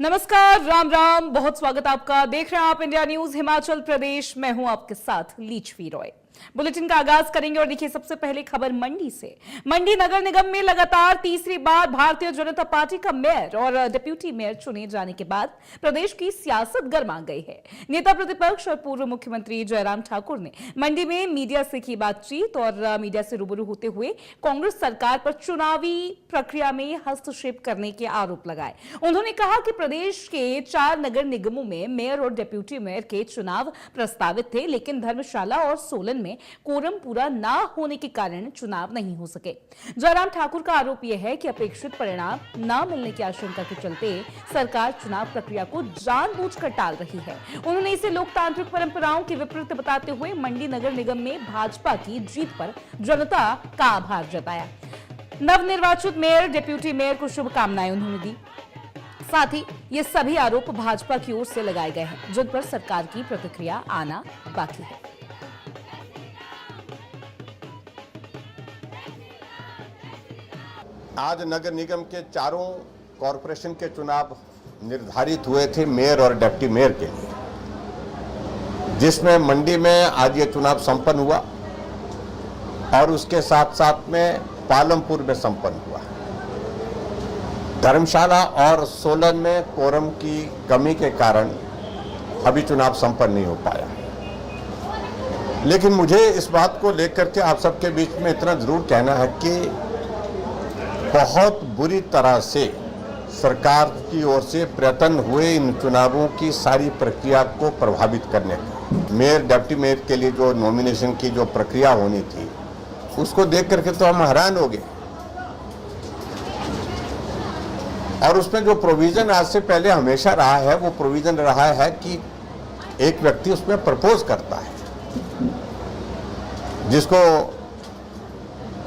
नमस्कार, राम राम, बहुत स्वागत आपका। देख रहे हैं आप इंडिया न्यूज हिमाचल प्रदेश। मैं हूं आपके साथ लीचवी रॉय। बुलेटिन का आगाज करेंगे और देखिए सबसे पहले खबर मंडी से। मंडी नगर निगम में लगातार तीसरी बार भारतीय जनता पार्टी का मेयर और डिप्टी मेयर चुने जाने के बाद प्रदेश की सियासत गर्मा गई है। नेता प्रतिपक्ष और पूर्व मुख्यमंत्री जयराम ठाकुर ने मंडी में मीडिया से की बातचीत और मीडिया से रूबरू होते हुए कांग्रेस सरकार पर चुनावी प्रक्रिया में हस्तक्षेप करने के आरोप लगाए। उन्होंने कहा कि प्रदेश के 4 नगर निगमों में मेयर और डिप्टी मेयर के चुनाव प्रस्तावित थे, लेकिन धर्मशाला और सोलन में कोरम पूरा ना होने के कारण चुनाव नहीं हो सके। जयराम ठाकुर का आरोप यह है कि अपेक्षित परिणाम न मिलने की आशंका के चलते सरकार चुनाव प्रक्रिया को जानबूझकर टाल रही है। उन्होंने इसे लोकतांत्रिक परंपराओं के विपरीत बताते हुए मंडी नगर निगम में भाजपा की जीत पर जनता का आभार जताया। नवनिर्वाचित मेयर डिप्टी मेयर को शुभकामनाएं उन्होंने दी। साथ ही ये सभी आरोप भाजपा की ओर से लगाए गए हैं, जिन पर सरकार की प्रतिक्रिया आना बाकी है। आज नगर निगम के चारों कॉरपोरेशन के चुनाव निर्धारित हुए थे मेयर और डिप्टी मेयर के लिए, जिसमें मंडी में आज ये चुनाव संपन्न हुआ और उसके साथ साथ में पालमपुर में संपन्न हुआ। धर्मशाला और सोलन में कोरम की कमी के कारण अभी चुनाव संपन्न नहीं हो पाया। लेकिन मुझे इस बात को लेकर के आप सबके बीच में इतना जरूर कहना है कि बहुत बुरी तरह से सरकार की ओर से प्रयत्न हुए इन चुनावों की सारी प्रक्रिया को प्रभावित करने का। मेयर डिप्टी मेयर के लिए जो नॉमिनेशन की जो प्रक्रिया होनी थी, उसको देख करके तो हम हैरान हो गए। और उसमें जो प्रोविजन आज से पहले हमेशा रहा है, वो प्रोविजन रहा है कि एक व्यक्ति उसमें प्रपोज करता है, जिसको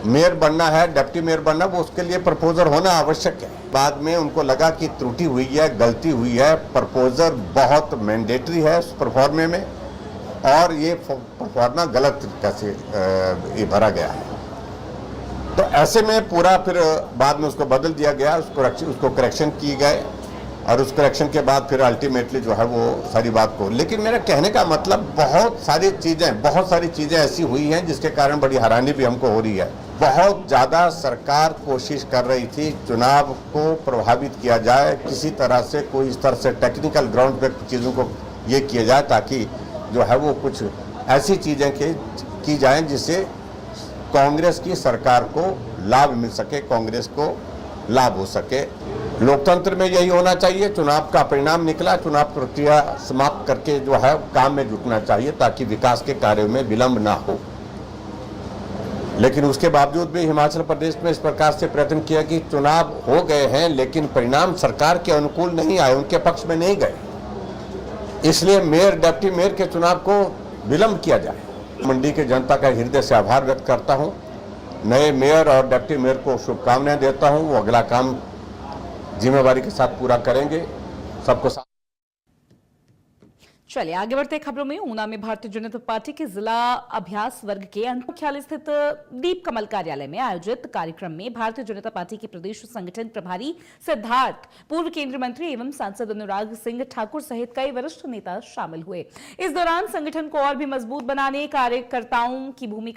मेयर बनना है, डिप्टी मेयर बनना, वो उसके लिए प्रपोजर होना आवश्यक है। बाद में उनको लगा कि त्रुटि हुई है, गलती हुई है, प्रपोजर बहुत मैंडेटरी है उस परफॉर्मे में, और ये परफॉर्मा गलत तरीके से भरा गया है। तो ऐसे में पूरा फिर बाद में उसको बदल दिया गया, उसको करेक्शन की गए, और उस करेक्शन के बाद फिर अल्टीमेटली जो है वो सारी बात को। लेकिन मेरा कहने का मतलब बहुत सारी चीज़ें ऐसी हुई हैं जिसके कारण बड़ी हैरानी भी हमको हो रही है। बहुत ज़्यादा सरकार कोशिश कर रही थी चुनाव को प्रभावित किया जाए, किसी तरह से कोई इस तरह से टेक्निकल ग्राउंड पे चीज़ों को ये किया जाए ताकि जो है वो कुछ ऐसी चीज़ें की जाएं जिससे कांग्रेस की सरकार को लाभ मिल सके, कांग्रेस को लाभ हो सके। लोकतंत्र में यही होना चाहिए। चुनाव का परिणाम निकला, चुनाव प्रक्रिया समाप्त करके जो है काम में जुटना चाहिए ताकि विकास के कार्यों में विलंब ना हो। लेकिन उसके बावजूद भी हिमाचल प्रदेश में इस प्रकार से प्रयत्न किया कि चुनाव हो गए हैं लेकिन परिणाम सरकार के अनुकूल नहीं आए, उनके पक्ष में नहीं गए, इसलिए मेयर डिप्टी मेयर के चुनाव को विलंब किया जाए। मंडी के जनता का हृदय से आभार व्यक्त करता हूं। नए मेयर और डिप्टी मेयर को शुभकामनाएं देता हूं। वो अगला काम जिम्मेवारी के साथ पूरा करेंगे। सबको साथ। चलिए आगे बढ़ते खबरों में। ऊना में भारतीय जनता पार्टी के जिला अभ्यास वर्ग के मुख्यालय स्थित दीप कमल कार्यालय में आयोजित कार्यक्रम में भारतीय जनता पार्टी के प्रदेश संगठन प्रभारी सिद्धार्थ, पूर्व केंद्रीय मंत्री एवं सांसद अनुराग सिंह ठाकुर सहित कई वरिष्ठ नेता शामिल हुए। इस दौरान संगठन को और भी मजबूत बनाने कार्यकर्ताओं की भूमिका